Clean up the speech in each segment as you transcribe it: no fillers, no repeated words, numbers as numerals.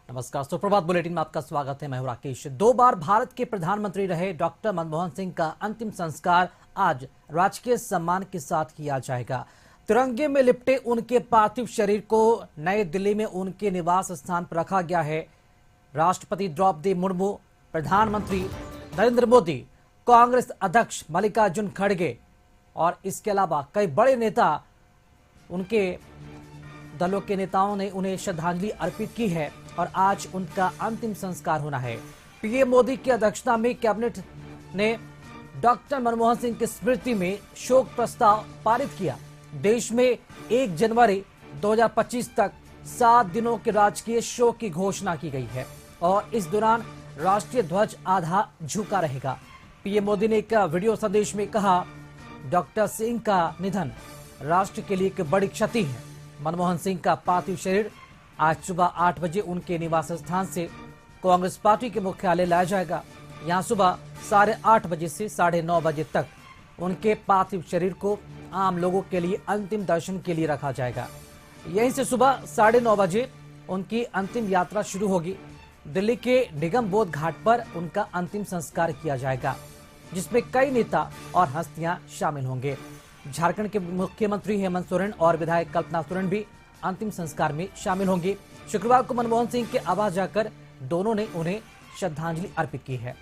नमस्कार, सुप्रभात बुलेटिन में आपका स्वागत है। मैं हूं राकेश। 2 बार भारत के प्रधानमंत्री रहे डॉक्टर मनमोहन सिंह का अंतिम संस्कार आज राजकीय सम्मान के साथ किया जाएगा। तिरंगे में लिपटे उनके पार्थिव शरीर को नई दिल्ली में उनके निवास स्थान पर रखा गया है। राष्ट्रपति द्रौपदी मुर्मू, प्रधानमंत्री नरेंद्र मोदी, कांग्रेस अध्यक्ष मल्लिकार्जुन खड़गे और इसके अलावा कई बड़े नेता, उनके दलों के नेताओं ने उन्हें श्रद्धांजलि अर्पित की है और आज उनका अंतिम संस्कार होना है। पीएम मोदी की अध्यक्षता में कैबिनेट ने डॉक्टर मनमोहन सिंह की स्मृति में शोक प्रस्ताव पारित किया। देश में 1 जनवरी 2025 तक 7 दिनों के राजकीय शोक की घोषणा की गई है और इस दौरान राष्ट्रीय ध्वज आधा झुका रहेगा। पीएम मोदी ने एक वीडियो संदेश में कहा, डॉक्टर सिंह का निधन राष्ट्र के लिए एक बड़ी क्षति है। मनमोहन सिंह का पार्थिव शरीर आज सुबह 8 बजे उनके निवास स्थान से कांग्रेस पार्टी के मुख्यालय लाया जाएगा। यहां सुबह 8:30 बजे से 9:30 बजे तक उनके पार्थिव शरीर को आम लोगों के लिए अंतिम दर्शन के लिए रखा जाएगा। यहीं से सुबह 9:30 बजे उनकी अंतिम यात्रा शुरू होगी। दिल्ली के निगम बोध घाट पर उनका अंतिम संस्कार किया जाएगा, जिसमें कई नेता और हस्तियां शामिल होंगे। झारखंड के मुख्यमंत्री हेमंत सोरेन और विधायक कल्पना सोरेन भी अंतिम संस्कार में शामिल होंगे। शुक्रवार को मनमोहन सिंह के आवास जाकर दोनों ने उन्हें श्रद्धांजलि अर्पित की है।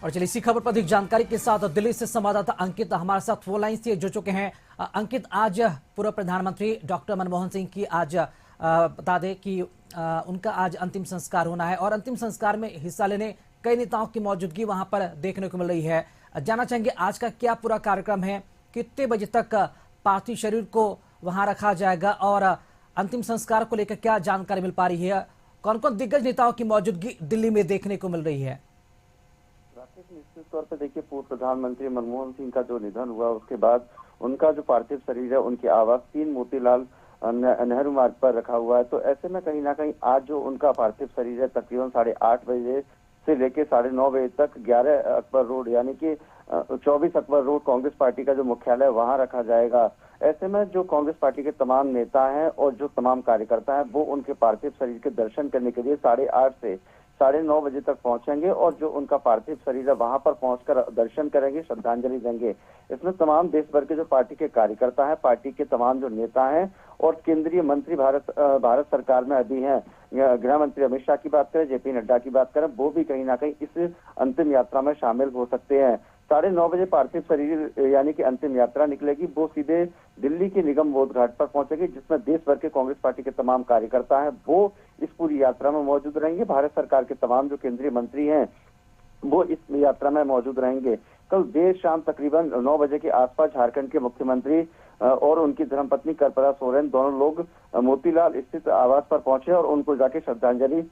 और चलिए इसी खबर पर अधिक जानकारी के साथ दिल्ली से संवाददाता अंकित हमारे साथ फोन लाइन से जुड़ चुके हैं। अंकित, आज पूर्व प्रधानमंत्री डॉक्टर मनमोहन सिंह की आज बता दें कि उनका आज अंतिम संस्कार होना है और अंतिम संस्कार में हिस्सा लेने कई नेताओं की मौजूदगी वहां पर देखने को मिल रही है। जानना चाहेंगे आज का क्या पूरा कार्यक्रम है, कितने बजे तक पार्थिव शरीर को वहां रखा जाएगा और अंतिम संस्कार को लेकर क्या जानकारी मिल पा रही है? कौन कौन दिग्गज नेताओं की मौजूदगी दिल्ली में देखने को मिल रही है? राकेश, निश्चित तौर पर देखिए, पूर्व प्रधानमंत्री मनमोहन सिंह का जो निधन हुआ उसके बाद उनका जो पार्थिव शरीर है उनके आवास 3 मोतीलाल नेहरू मार्ग पर रखा हुआ है। तो ऐसे में कहीं ना कहीं आज जो उनका पार्थिव शरीर है तकरीबन 8:30 बजे से लेके 9:30 बजे तक 11 अकबर रोड यानी कि 24 अकबर रोड कांग्रेस पार्टी का जो मुख्यालय वहां रखा जाएगा। ऐसे में जो कांग्रेस पार्टी के तमाम नेता हैं और जो तमाम कार्यकर्ता हैं वो उनके पार्थिव शरीर के दर्शन करने के लिए 8:30 से 9:30 बजे तक पहुंचेंगे और जो उनका पार्थिव शरीर है वहां पर पहुंचकर दर्शन करेंगे, श्रद्धांजलि देंगे। इसमें तमाम देश भर के जो पार्टी के कार्यकर्ता हैं, पार्टी के तमाम जो नेता हैं और केंद्रीय मंत्री भारत सरकार में अभी हैं, गृह मंत्री अमित शाह की बात करें, जेपी नड्डा की बात करें, वो भी कहीं ना कहीं इस अंतिम यात्रा में शामिल हो सकते हैं। 9:30 बजे पार्थिव शरीर यानी कि अंतिम यात्रा निकलेगी, वो सीधे दिल्ली के निगम बोध घाट पर पहुंचेगी, जिसमें देश भर के कांग्रेस पार्टी के तमाम कार्यकर्ता हैं वो इस पूरी यात्रा में मौजूद रहेंगे। भारत सरकार के तमाम जो केंद्रीय मंत्री हैं वो इस यात्रा में मौजूद रहेंगे। कल देर शाम तकरीबन 9 बजे के आसपास झारखंड के मुख्यमंत्री और उनकी धर्मपत्नी कल्पना सोरेन दोनों लोग मोतीलाल स्थित आवास पर पहुंचे और उनको जाके श्रद्धांजलि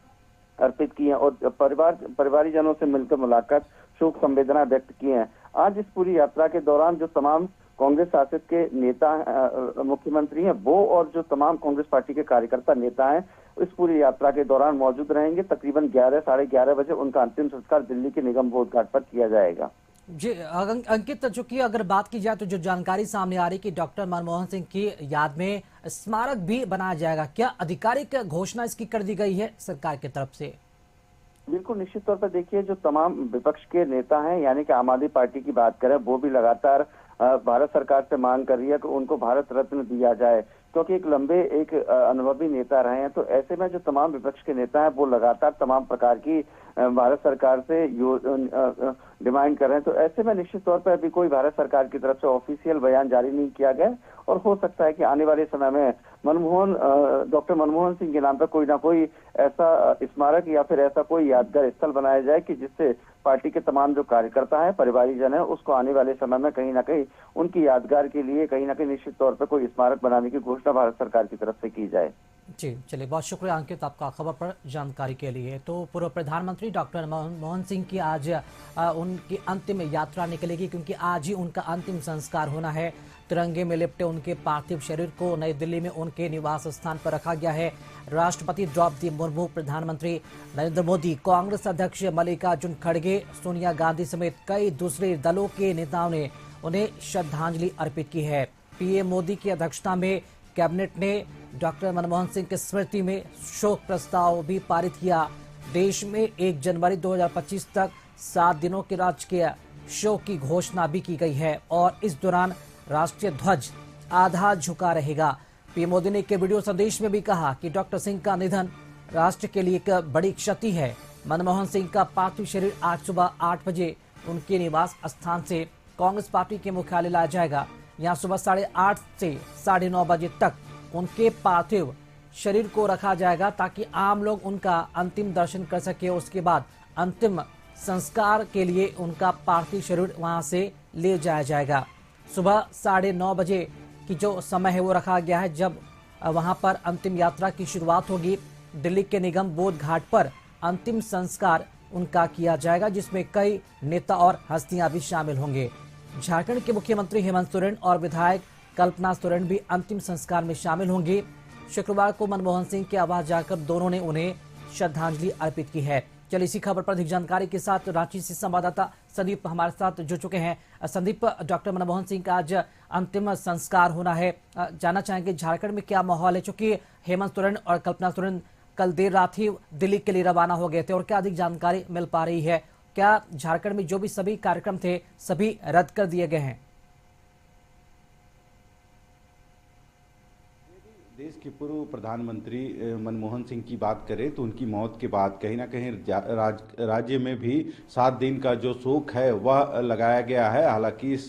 अर्पित की है और परिवारीजनों से मिलकर मुलाकात, शोक संवेदना व्यक्त की है। आज इस पूरी यात्रा के दौरान जो तमाम कांग्रेस शासित के नेता मुख्यमंत्री हैं वो और जो तमाम कांग्रेस पार्टी के कार्यकर्ता नेता हैं इस पूरी यात्रा के दौरान मौजूद रहेंगे। तकरीबन 11-11:30 बजे उनका अंतिम संस्कार दिल्ली के निगम बोध घाट पर किया जाएगा। जी अंकित, चूंकि अगर बात की जाए तो जो जानकारी सामने आ रही कि डॉक्टर मनमोहन सिंह की याद में स्मारक भी बनाया जाएगा, क्या आधिकारिक घोषणा इसकी कर दी गई है सरकार की तरफ से? बिल्कुल, निश्चित तौर पर देखिए, जो तमाम विपक्ष के नेता हैं यानी कि आम आदमी पार्टी की बात करें वो भी लगातार भारत सरकार से मांग कर रही है कि उनको भारत रत्न दिया जाए, क्योंकि एक अनुभवी नेता रहे हैं। तो ऐसे में जो तमाम विपक्ष के नेता हैं वो लगातार तमाम प्रकार की भारत सरकार से डिमांड कर रहे हैं। तो ऐसे में निश्चित तौर पर अभी कोई भारत सरकार की तरफ से ऑफिशियल बयान जारी नहीं किया गया और हो सकता है कि आने वाले समय में डॉक्टर मनमोहन सिंह के नाम पर कोई ना कोई ऐसा स्मारक या फिर ऐसा कोई यादगार स्थल बनाया जाए कि जिससे पार्टी के तमाम जो कार्यकर्ता हैं, परिवारीजन है, उसको आने वाले समय में कहीं ना कहीं उनकी यादगार के लिए कहीं ना कहीं निश्चित तौर पर कोई स्मारक बनाने की घोषणा भारत सरकार की तरफ से की जाए। जी चलिए, बहुत शुक्रिया अंकित आपका खबर पर जानकारी के लिए। तो पूर्व प्रधानमंत्री डॉक्टर मनमोहन सिंह की आज उनकी अंतिम यात्रा निकलेगी, क्योंकि आज ही उनका अंतिम संस्कार होना है। तिरंगे में लिपटे उनके पार्थिव शरीर को नई दिल्ली में उनके निवास स्थान पर रखा गया है। राष्ट्रपति द्रौपदी मुर्मू, प्रधानमंत्री नरेंद्र मोदी, कांग्रेस अध्यक्ष मल्लिकार्जुन खड़गे, सोनिया गांधी समेत कई दूसरे दलों के नेताओं ने उन्हें श्रद्धांजलि अर्पित की है। पीएम मोदी की अध्यक्षता में कैबिनेट ने डॉक्टर मनमोहन सिंह की स्मृति में शोक प्रस्ताव भी पारित किया। देश में 1 जनवरी 2025 तक 7 दिनों के राजकीय शोक की घोषणा भी की गई है और इस दौरान राष्ट्रीय ध्वज आधा झुका रहेगा। पीएम मोदी ने के वीडियो संदेश में भी कहा कि डॉक्टर सिंह का निधन राष्ट्र के लिए एक बड़ी क्षति है। मनमोहन सिंह का पार्थिव शरीर आज सुबह 8 बजे उनके निवास स्थान से कांग्रेस पार्टी के मुख्यालय लाया जाएगा। यहां सुबह 8:30 से 9:30 बजे तक उनके पार्थिव शरीर को रखा जाएगा ताकि आम लोग उनका अंतिम दर्शन कर सके। उसके बाद अंतिम संस्कार के लिए उनका पार्थिव शरीर वहां से ले जाया जाएगा। सुबह 9:30 बजे की जो समय है वो रखा गया है, जब वहां पर अंतिम यात्रा की शुरुआत होगी। दिल्ली के निगम बोध घाट पर अंतिम संस्कार उनका किया जाएगा, जिसमें कई नेता और हस्तियां भी शामिल होंगे। झारखंड के मुख्यमंत्री हेमंत सोरेन और विधायक कल्पना सोरेन भी अंतिम संस्कार में शामिल होंगे। शुक्रवार को मनमोहन सिंह के आवास जाकर दोनों ने उन्हें श्रद्धांजलि अर्पित की है। चलिए इसी खबर पर अधिक जानकारी के साथ रांची से संवाददाता संदीप हमारे साथ जुड़ चुके हैं। संदीप, डॉक्टर मनमोहन सिंह का आज अंतिम संस्कार होना है, जानना चाहेंगे झारखंड में क्या माहौल है, चूंकि हेमंत सोरेन और कल्पना सोरेन कल देर रात ही दिल्ली के लिए रवाना हो गए थे, और क्या अधिक जानकारी मिल पा रही है? क्या झारखंड में जो भी सभी कार्यक्रम थे सभी रद्द कर दिए गए हैं? देश के पूर्व प्रधानमंत्री मनमोहन सिंह की बात करें तो उनकी मौत के बाद कहीं ना कहीं राज्य में भी 7 दिन का जो शोक है वह लगाया गया है। हालांकि इस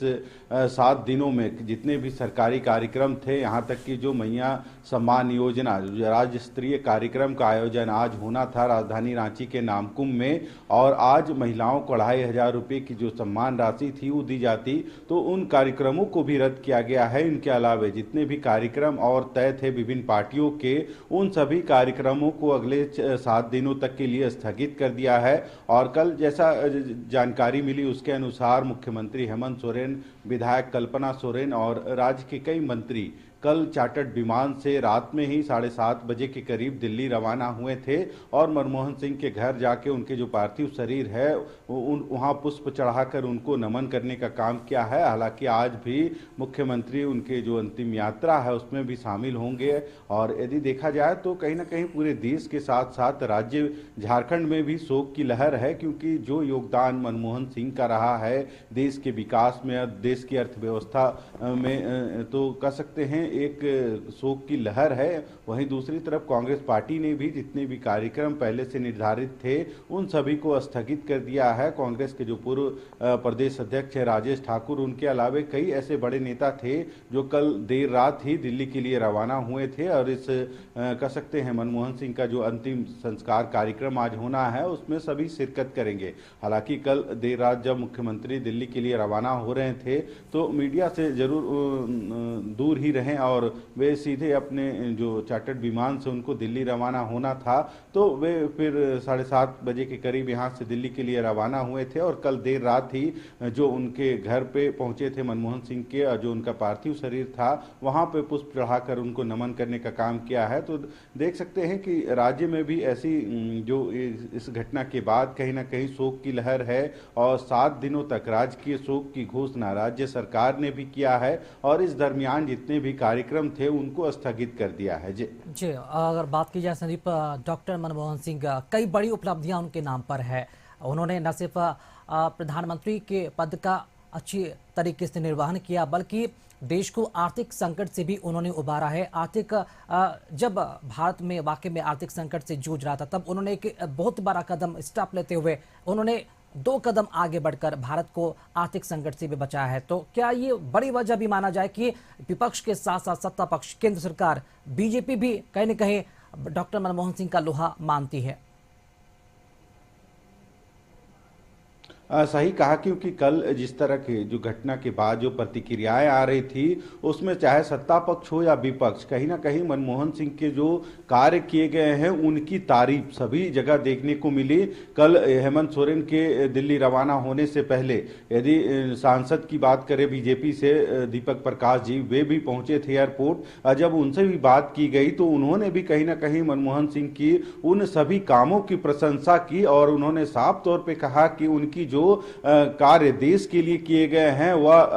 7 दिनों में जितने भी सरकारी कार्यक्रम थे, यहाँ तक कि जो मैया सम्मान योजना राज्य स्तरीय कार्यक्रम का आयोजन आज होना था राजधानी रांची के नामकुम में, और आज महिलाओं को 2,500 रुपये की जो सम्मान राशि थी वो दी जाती, तो उन कार्यक्रमों को भी रद्द किया गया है। इनके अलावा जितने भी कार्यक्रम और तय थे विभिन्न पार्टियों के, उन सभी कार्यक्रमों को अगले 7 दिनों तक के लिए स्थगित कर दिया है। और कल जैसा जानकारी मिली उसके अनुसार मुख्यमंत्री हेमंत सोरेन, विधायक कल्पना सोरेन और राज्य के कई मंत्री कल चार्टर्ड विमान से रात में ही 7:30 बजे के करीब दिल्ली रवाना हुए थे और मनमोहन सिंह के घर जाके उनके जो पार्थिव शरीर है वहां पुष्प चढ़ाकर उनको नमन करने का काम किया है। हालांकि आज भी मुख्यमंत्री उनके जो अंतिम यात्रा है उसमें भी शामिल होंगे, और यदि देखा जाए तो कहीं ना कहीं पूरे देश के साथ साथ राज्य झारखंड में भी शोक की लहर है, क्योंकि जो योगदान मनमोहन सिंह का रहा है देश के विकास में, देश की अर्थव्यवस्था में, तो कह सकते हैं एक शोक की लहर है। वहीं दूसरी तरफ कांग्रेस पार्टी ने भी जितने भी कार्यक्रम पहले से निर्धारित थे उन सभी को स्थगित कर दिया है। कांग्रेस के जो पूर्व प्रदेश अध्यक्ष है राजेश ठाकुर, उनके अलावे कई ऐसे बड़े नेता थे जो कल देर रात ही दिल्ली के लिए रवाना हुए थे, और इस कह सकते हैं मनमोहन सिंह का जो अंतिम संस्कार कार्यक्रम आज होना है उसमें सभी शिरकत करेंगे। हालांकि कल देर रात जब मुख्यमंत्री दिल्ली के लिए रवाना हो रहे थे तो मीडिया से जरूर दूर ही रहें, और वे सीधे अपने जो चार्टर्ड विमान से उनको दिल्ली रवाना होना था, तो वे फिर 7:30 बजे के करीब यहाँ से दिल्ली के लिए रवाना हुए थे, और कल देर रात ही जो उनके घर पे पहुंचे थे मनमोहन सिंह के, और जो उनका पार्थिव शरीर था वहां पे पुष्प चढ़ाकर उनको नमन करने का काम किया है। तो देख सकते हैं कि राज्य में भी ऐसी जो इस घटना के बाद कहीं ना कहीं शोक की लहर है, और 7 दिनों तक राजकीय शोक की घोषणा राज्य सरकार ने भी किया है, और इस दरमियान जितने भी कार्यक्रम थे उनको स्थगित कर दिया है। जी, अगर बात की जाए संदीप, डॉक्टर मनमोहन सिंह कई बड़ी उपलब्धियां उनके नाम पर है। उन्होंने न सिर्फ प्रधानमंत्री के पद का अच्छी तरीके से निर्वहन किया, बल्कि देश को आर्थिक संकट से भी उन्होंने उबारा है। जब भारत में वाकई में आर्थिक संकट से जूझ रहा था, तब उन्होंने एक बहुत बड़ा कदम स्टेप लेते हुए उन्होंने 2 कदम आगे बढ़कर भारत को आर्थिक संकट से भी बचाया है। तो क्या ये बड़ी वजह भी माना जाए कि विपक्ष के साथ साथ सत्ता पक्ष केंद्र सरकार बीजेपी भी कहीं न कहीं डॉक्टर मनमोहन सिंह का लोहा मानती है? सही कहा, क्योंकि कल जिस तरह के जो घटना के बाद जो प्रतिक्रियाएं आ रही थी उसमें चाहे सत्ता पक्ष हो या विपक्ष, कहीं ना कहीं मनमोहन सिंह के जो कार्य किए गए हैं उनकी तारीफ सभी जगह देखने को मिली। कल हेमंत सोरेन के दिल्ली रवाना होने से पहले यदि सांसद की बात करें बीजेपी से दीपक प्रकाश जी, वे भी पहुंचे थे एयरपोर्ट। जब उनसे भी बात की गई तो उन्होंने भी कहीं ना कहीं मनमोहन सिंह की उन सभी कामों की प्रशंसा की, और उन्होंने साफ तौर पर कहा कि उनकी जो जो कार्य देश के लिए किए गए हैं वह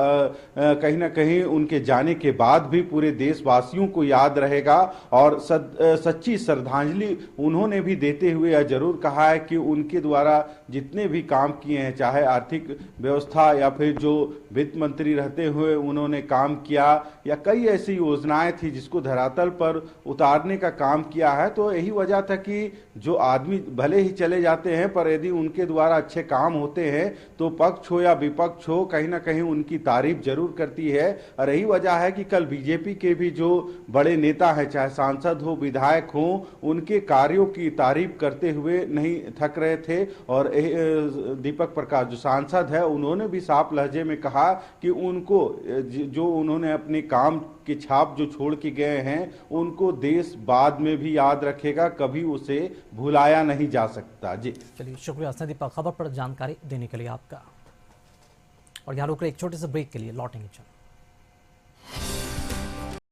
कहीं ना कहीं उनके जाने के बाद भी पूरे देशवासियों को याद रहेगा। और सच्ची श्रद्धांजलि उन्होंने भी देते हुए यह जरूर कहा है कि उनके द्वारा जितने भी काम किए हैं, चाहे आर्थिक व्यवस्था या फिर जो वित्त मंत्री रहते हुए उन्होंने काम किया, या कई ऐसी योजनाएं थी जिसको धरातल पर उतारने का काम किया है। तो यही वजह था कि जो आदमी भले ही चले जाते हैं पर यदि उनके द्वारा अच्छे काम होते हैं तो पक्ष हो या विपक्ष हो कहीं ना कहीं उनकी तारीफ जरूर करती है। और यही वजह है कि कल बीजेपी के भी जो बड़े नेता हैं, चाहे सांसद हो विधायक हो, उनके कार्यों की तारीफ करते हुए नहीं थक रहे थे। और दीपक प्रकाश जो सांसद है उन्होंने भी साफ लहजे में कहा कि उनको जो उन्होंने अपने काम की छाप जो छोड़ के गए हैं उनको देश बाद में भी याद रखेगा, कभी उसे भुलाया नहीं जा सकता। जी चलिए, शुक्रिया दीपक, खबर पर जानकारी देने के लिए आपका। और यहाँ रुक रहे एक छोटे से ब्रेक के लिए, लौटेंगे।